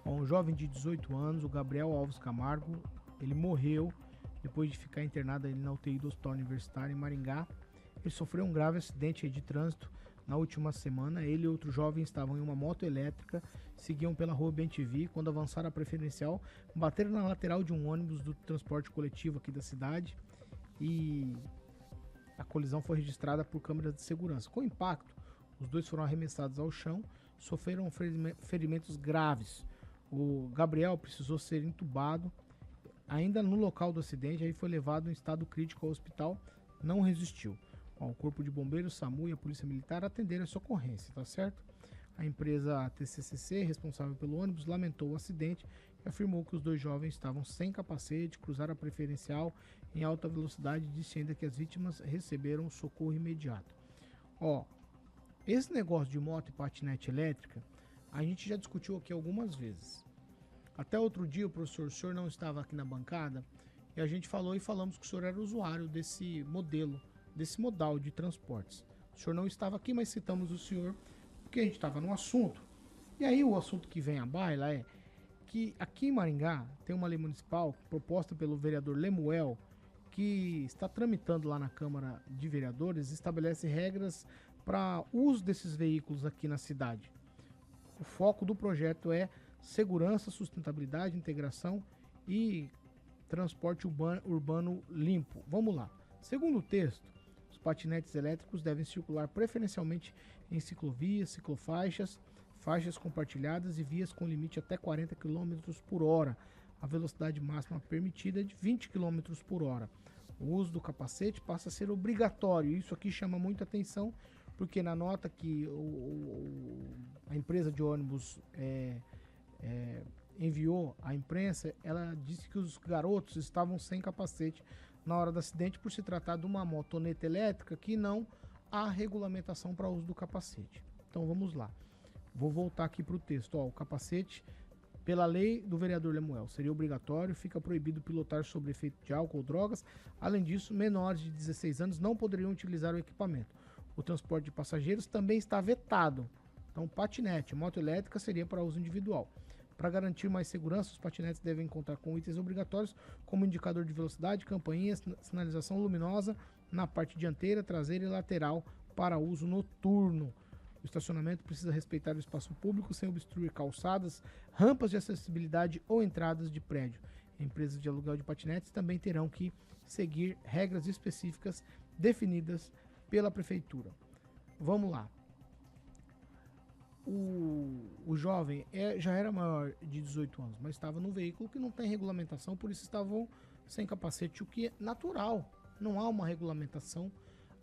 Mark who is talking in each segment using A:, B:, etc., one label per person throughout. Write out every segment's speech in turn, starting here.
A: Um jovem de 18 anos, o Gabriel Alves Camargo, ele morreu depois de ficar internado ali na UTI do Hospital Universitário em Maringá. Ele sofreu um grave acidente de trânsito na última semana. Ele e outro jovem estavam em uma moto elétrica, seguiam pela rua BenTV, quando avançaram a preferencial, bateram na lateral de um ônibus do transporte coletivo aqui da cidade e a colisão foi registrada por câmeras de segurança. Com o impacto, os dois foram arremessados ao chão, sofreram ferimentos graves. O Gabriel precisou ser entubado. Ainda no local do acidente, aí foi levado em estado crítico ao hospital, não resistiu. O Corpo de Bombeiros, SAMU e a Polícia Militar atenderam essa ocorrência, tá certo? A empresa TCCC, responsável pelo ônibus, lamentou o acidente e afirmou que os dois jovens estavam sem capacete, cruzaram a preferencial em alta velocidade e disse ainda que as vítimas receberam socorro imediato. Esse negócio de moto e patinete elétrica, a gente já discutiu aqui algumas vezes. Até outro dia, o senhor não estava aqui na bancada e a gente falamos que o senhor era usuário desse modal de transportes. O senhor não estava aqui, mas citamos o senhor porque a gente estava no assunto. E aí o assunto que vem à baila é que aqui em Maringá tem uma lei municipal proposta pelo vereador Lemuel, que está tramitando lá na Câmara de Vereadores, estabelece regras para uso desses veículos aqui na cidade. O foco do projeto é segurança, sustentabilidade, integração e transporte urbano limpo. Vamos lá. Segundo o texto, os patinetes elétricos devem circular preferencialmente em ciclovias, ciclofaixas, faixas compartilhadas e vias com limite até 40 km por hora. A velocidade máxima permitida é de 20 km por hora. O uso do capacete passa a ser obrigatório. Isso aqui chama muita atenção, porque na nota que a empresa de ônibus enviou à imprensa, ela disse que os garotos estavam sem capacete na hora do acidente por se tratar de uma motoneta elétrica que não há regulamentação para uso do capacete. Então vamos lá. Vou voltar aqui para o texto. O capacete, pela lei do vereador Lemuel, seria obrigatório, fica proibido pilotar sob efeito de álcool ou drogas. Além disso, menores de 16 anos não poderiam utilizar o equipamento. O transporte de passageiros também está vetado. Então, patinete, moto elétrica seria para uso individual. Para garantir mais segurança, os patinetes devem contar com itens obrigatórios, como indicador de velocidade, campainha, sinalização luminosa na parte dianteira, traseira e lateral para uso noturno. O estacionamento precisa respeitar o espaço público sem obstruir calçadas, rampas de acessibilidade ou entradas de prédio. Empresas de aluguel de patinetes também terão que seguir regras específicas definidas pela prefeitura. Vamos lá. O jovem já era maior de 18 anos, mas estava num veículo que não tem regulamentação, por isso estavam sem capacete, o que é natural. Não há uma regulamentação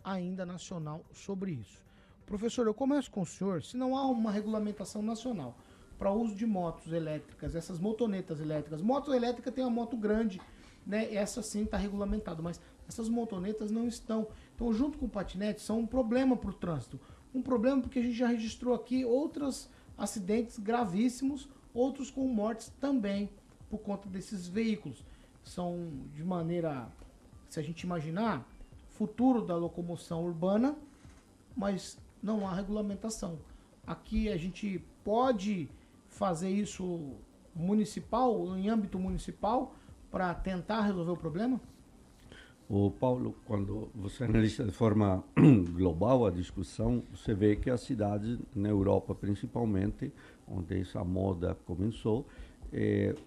A: ainda nacional sobre isso. Professor, eu começo com o senhor. Se não há uma regulamentação nacional para o uso de motos elétricas, essas motonetas elétricas, moto elétrica tem uma moto grande, né? Essa sim está regulamentado, mas essas motonetas não estão. Então, junto com o patinete, são um problema para o trânsito. Um problema porque a gente já registrou aqui outros acidentes gravíssimos, outros com mortes também por conta desses veículos. São de maneira, se a gente imaginar, futuro da locomoção urbana, mas não há regulamentação. Aqui a gente pode fazer isso municipal, em âmbito municipal, para tentar resolver o problema?
B: O Paulo, quando você analisa de forma global a discussão, você vê que as cidades, na Europa principalmente, onde essa moda começou,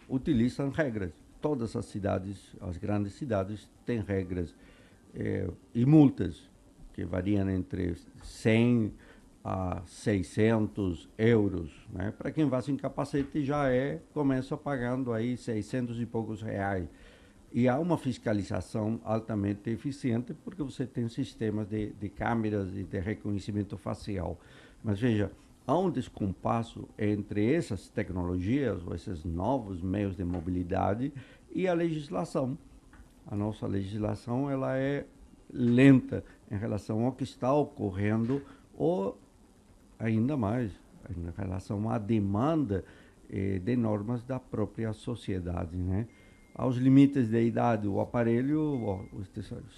B: utilizam regras. Todas as cidades, as grandes cidades, têm regras e multas que variam entre 100 a 600 euros. Né? Para quem vai sem capacete já começa pagando aí 600 e poucos reais. E há uma fiscalização altamente eficiente porque você tem sistemas de câmeras e de reconhecimento facial. Mas veja, há um descompasso entre essas tecnologias, ou esses novos meios de mobilidade, e a legislação. A nossa legislação ela é lenta em relação ao que está ocorrendo, ou ainda mais, em relação à demanda de normas da própria sociedade, né? Aos limites de idade, o aparelho, o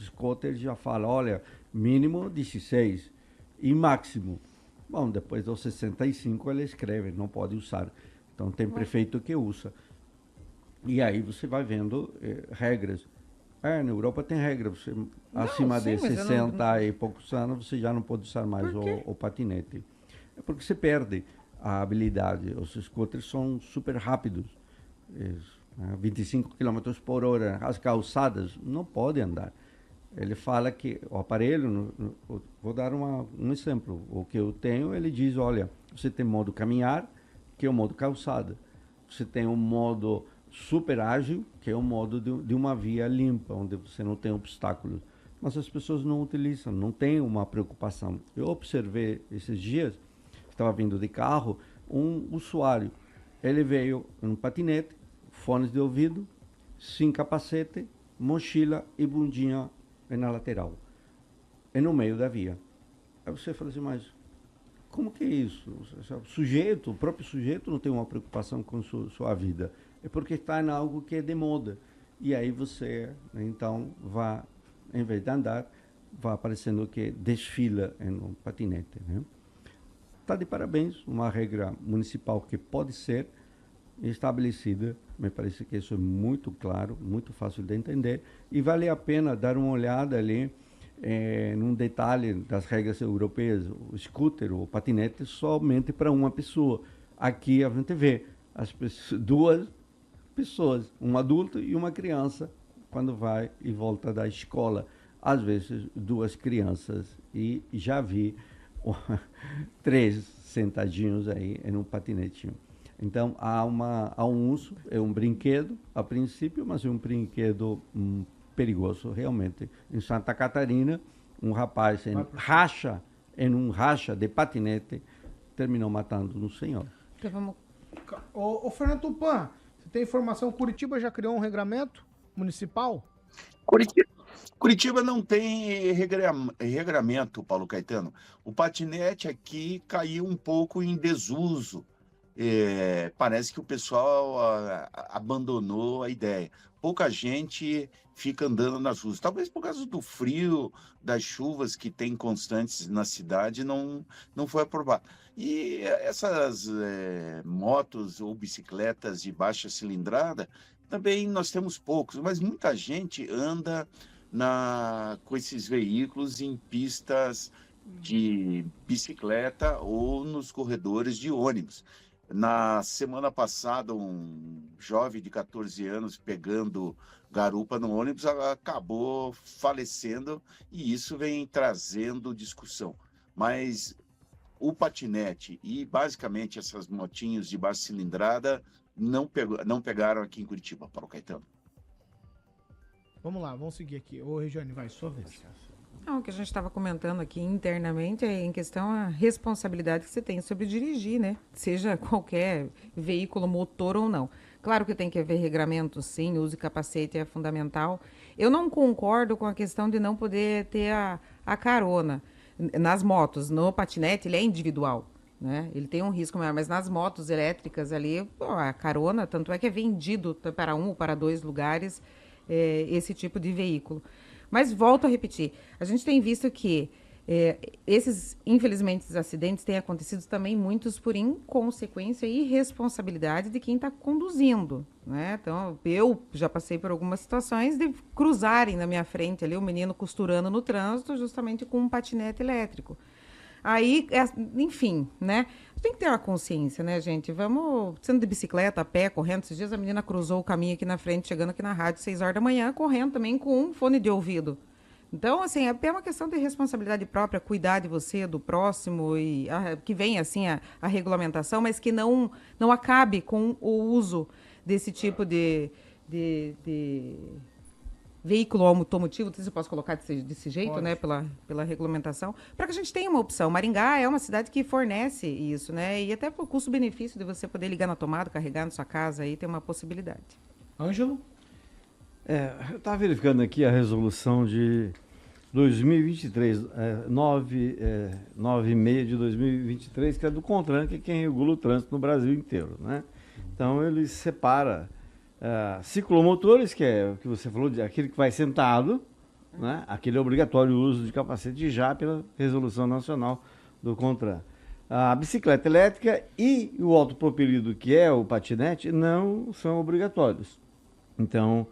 B: scooter já fala, olha, mínimo 16 e máximo. Bom, depois dos 65 ele escreve, não pode usar. Então tem prefeito que usa. E aí você vai vendo regras. Na Europa tem regra, você acima de 60 e poucos anos, você já não pode usar mais o patinete. É porque você perde a habilidade. Os scooters são super rápidos, 25 km por hora. As calçadas não podem andar. Ele fala que o aparelho, vou dar um exemplo. O que eu tenho, ele diz, olha, você tem modo caminhar, que é o modo calçada. Você tem um modo super ágil, que é o modo de uma via limpa, onde você não tem obstáculos. Mas as pessoas não utilizam, não tem uma preocupação. Eu observei esses dias, estava vindo de carro, um usuário. Ele veio em um patinete, fones de ouvido, sem capacete, mochila e bundinha na lateral. E no meio da via. Aí você fala assim, mas como que é isso? O próprio sujeito não tem uma preocupação com sua vida. É porque está em algo que é de moda. E aí você, então, em vez de andar, vai aparecendo que desfila em um patinete. Está de parabéns, uma regra municipal que pode ser estabelecida. Me parece que isso é muito claro, muito fácil de entender. E vale a pena dar uma olhada ali num detalhe das regras europeias. O scooter, o patinete, somente para uma pessoa. Aqui a gente vê duas pessoas, um adulto e uma criança, quando vai e volta da escola. Às vezes, duas crianças. E já vi 3 sentadinhos aí em um patinetinho. Então, há um uso, é um brinquedo, a princípio, mas é um brinquedo perigoso, realmente. Em Santa Catarina, um rapaz em um racha de patinete, terminou matando um senhor.
A: Então, vamos... Ô, Fernando Tupan, você tem informação, Curitiba já criou um regramento municipal?
C: Curitiba não tem regramento, Paulo Caetano. O patinete aqui caiu um pouco em desuso. Parece que o pessoal abandonou a ideia. Pouca gente fica andando nas ruas. Talvez por causa do frio, das chuvas que tem constantes na cidade, não foi aprovado. E essas motos ou bicicletas de baixa cilindrada, também nós temos poucos, mas muita gente anda com esses veículos em pistas de bicicleta ou nos corredores de ônibus. Na semana passada, um jovem de 14 anos pegando garupa no ônibus acabou falecendo e isso vem trazendo discussão. Mas o patinete e basicamente essas motinhos de baixa cilindrada não pegaram aqui em Curitiba, Paulo Caetano.
A: Vamos lá, vamos seguir aqui. Ô, Regiane, vai, sua vez.
D: O que a gente estava comentando aqui internamente é em questão a responsabilidade que você tem sobre dirigir, né? Seja qualquer veículo, motor ou não. Claro que tem que haver regramento, sim, uso de capacete é fundamental. Eu não concordo com a questão de não poder ter a carona nas motos. No patinete, ele é individual, né? Ele tem um risco maior, mas nas motos elétricas ali, a carona, tanto é que é vendido para um ou para 2 lugares esse tipo de veículo. Mas volto a repetir, a gente tem visto que esses, infelizmente, esses acidentes têm acontecido também muitos por inconsequência e irresponsabilidade de quem está conduzindo, né? Então, eu já passei por algumas situações de cruzarem na minha frente ali o menino costurando no trânsito justamente com um patinete elétrico. Aí, enfim, né? Tem que ter uma consciência, né, gente? Vamos, sendo de bicicleta, a pé, correndo. Esses dias a menina cruzou o caminho aqui na frente, chegando aqui na rádio, 6 horas da manhã, correndo também com um fone de ouvido. Então, assim, é uma questão de responsabilidade própria, cuidar de você, do próximo, e que venha, assim, a regulamentação, mas que não acabe com o uso desse tipo de veículo automotivo, não sei se eu posso colocar desse jeito, pode, né, pela regulamentação, para que a gente tenha uma opção. Maringá é uma cidade que fornece isso, né, e até por custo-benefício de você poder ligar na tomada, carregar na sua casa, aí tem uma possibilidade.
A: Ângelo?
E: Eu estava verificando aqui a resolução de 2023, 9/6 de 2023, que é do CONTRAN, que é quem regula o trânsito no Brasil inteiro, né? Então, ele separa ciclomotores, que é o que você falou, aquele que vai sentado, né? Aquele obrigatório uso de capacete já pela resolução nacional do CONTRAN. A bicicleta elétrica e o autopropelido, que é o patinete, não são obrigatórios. Então,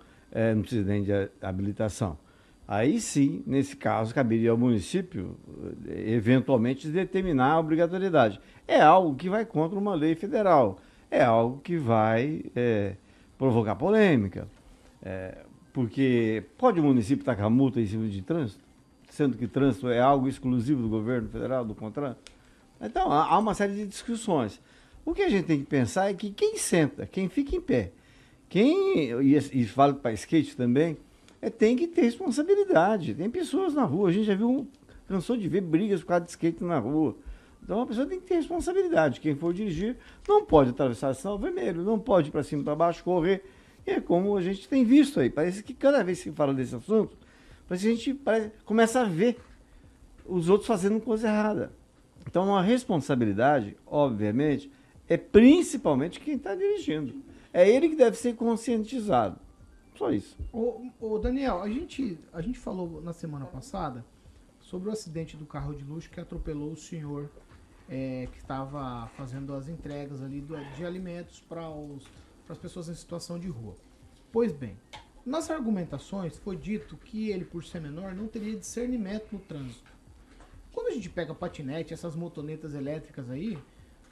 E: não precisa nem de habilitação. Aí sim, nesse caso, caberia ao município, eventualmente, determinar a obrigatoriedade. É algo que vai contra uma lei federal. É algo que vai provocar polêmica. Porque pode o município tacar multa em cima de trânsito? Sendo que trânsito é algo exclusivo do governo federal, do CONTRAN? Então, há uma série de discussões. O que a gente tem que pensar é que quem senta, quem fica em pé, e vale para skate também, tem que ter responsabilidade. Tem pessoas na rua, a gente já cansou de ver brigas por causa de skate na rua. Então, a pessoa tem que ter responsabilidade. Quem for dirigir não pode atravessar o sinal vermelho, não pode ir para cima e para baixo, correr. E é como a gente tem visto aí. Parece que cada vez que fala desse assunto, parece que a gente começa a ver os outros fazendo coisa errada. Então, a responsabilidade, obviamente, é principalmente quem está dirigindo. É ele que deve ser conscientizado. Só isso.
A: Ô Daniel, a gente falou na semana passada sobre o acidente do carro de luxo que atropelou o senhor que estava fazendo as entregas ali de alimentos para as pessoas em situação de rua. Pois bem, nas argumentações foi dito que ele, por ser menor, não teria discernimento no trânsito. Quando a gente pega patinete, essas motonetas elétricas aí,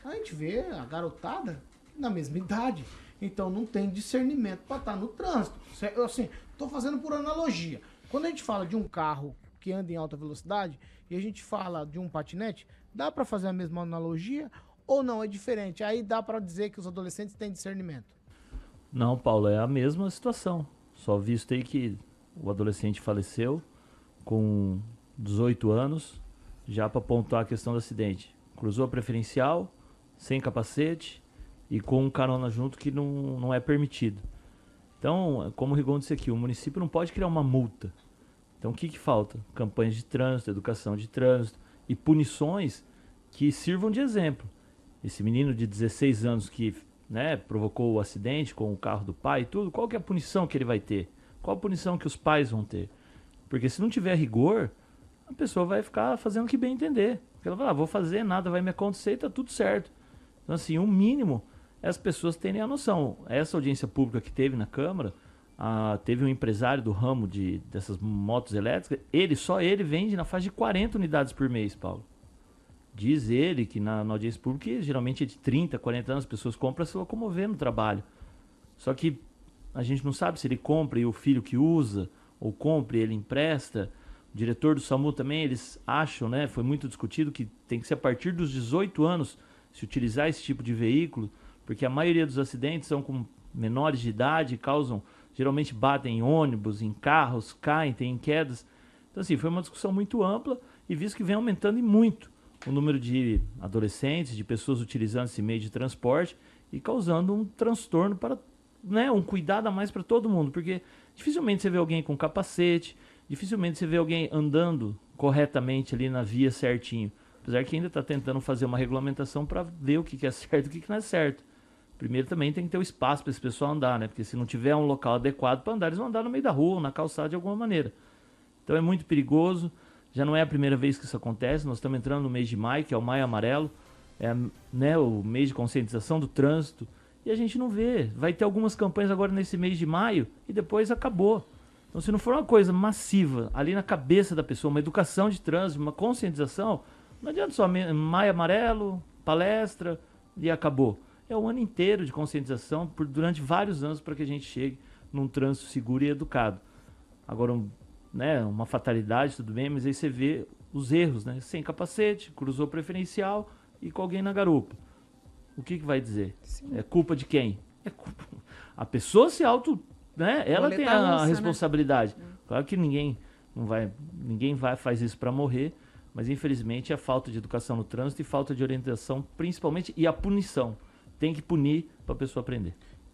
A: a gente vê a garotada na mesma idade. Então não tem discernimento para estar no trânsito. Assim, estou fazendo por analogia. Quando a gente fala de um carro que anda em alta velocidade e a gente fala de um patinete, dá para fazer a mesma analogia ou não? É diferente? Aí dá para dizer que os adolescentes têm discernimento.
F: Não, Paulo, é a mesma situação. Só visto aí que o adolescente faleceu com 18 anos, já para pontuar a questão do acidente. Cruzou a preferencial, sem capacete e com um carona junto que não é permitido. Então, como o Rigon disse aqui, o município não pode criar uma multa. Então, o que falta? Campanhas de trânsito, educação de trânsito e punições que sirvam de exemplo. Esse menino de 16 anos que provocou o acidente com o carro do pai e tudo, qual que é a punição que ele vai ter? Qual a punição que os pais vão ter? Porque se não tiver rigor, a pessoa vai ficar fazendo o que bem entender. Porque ela vai vou fazer, nada vai me acontecer e tá tudo certo. Então, assim, o mínimo é as pessoas terem a noção. Essa audiência pública que teve na Câmara, teve um empresário do ramo dessas motos elétricas, só ele vende na faixa de 40 unidades por mês, Paulo. Diz ele que na audiência pública, geralmente é de 30, 40 anos, as pessoas compram para se locomover no trabalho. Só que a gente não sabe se ele compra e o filho que usa, ou compra e ele empresta. O diretor do SAMU também, eles acham, foi muito discutido que tem que ser a partir dos 18 anos se utilizar esse tipo de veículo, porque a maioria dos acidentes são com menores de idade, geralmente batem em ônibus, em carros, caem, tem quedas. Então, assim, foi uma discussão muito ampla e visto que vem aumentando e muito o número de adolescentes, de pessoas utilizando esse meio de transporte e causando um transtorno para, um cuidado a mais para todo mundo, porque dificilmente você vê alguém com capacete, dificilmente você vê alguém andando corretamente ali na via certinho, apesar que ainda está tentando fazer uma regulamentação para ver o que é certo e o que não é certo. Primeiro também tem que ter o espaço para esse pessoal andar, porque se não tiver um local adequado para andar, eles vão andar no meio da rua, na calçada de alguma maneira. Então é muito perigoso. Já não é a primeira vez que isso acontece, nós estamos entrando no mês de maio, que é o Maio Amarelo, o mês de conscientização do trânsito, e a gente não vê. Vai ter algumas campanhas agora nesse mês de maio e depois acabou. Então, se não for uma coisa massiva, ali na cabeça da pessoa, uma educação de trânsito, uma conscientização, não adianta só Maio Amarelo, palestra e acabou. É o ano inteiro de conscientização durante vários anos para que a gente chegue num trânsito seguro e educado. Agora, uma fatalidade, tudo bem, mas aí você vê os erros, sem capacete, cruzou preferencial e com alguém na garupa. O que vai dizer? Sim. É culpa de quem? É culpa. A pessoa se ela tem a responsabilidade. Claro que ninguém faz isso para morrer, mas infelizmente é a falta de educação no trânsito e falta de orientação, principalmente, e a punição. Tem que punir para a pessoa aprender.